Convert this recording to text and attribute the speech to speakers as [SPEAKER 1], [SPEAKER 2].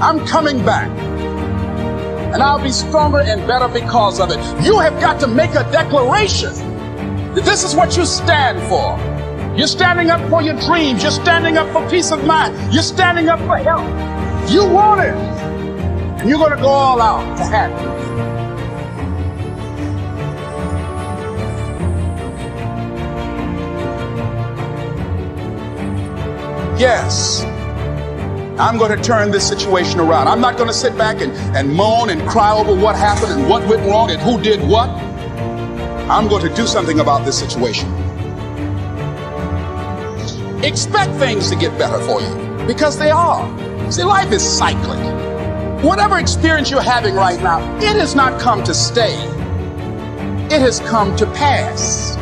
[SPEAKER 1] I'm coming back. And I'll be stronger and better because of it. You have got to make a declaration that this is what you stand for. You're standing up for your dreams. You're standing up for peace of mind. You're standing up for health. You want it. And you're going to go all out to have it. Yes, I'm going to turn this situation around. I'm not going to sit back and moan and cry over what happened and what went wrong and who did what. I'm going to do something about this situation. Expect things to get better for you, because they are. See, life is cyclic. Whatever experience you're having right now, it has not come to stay. It has come to pass.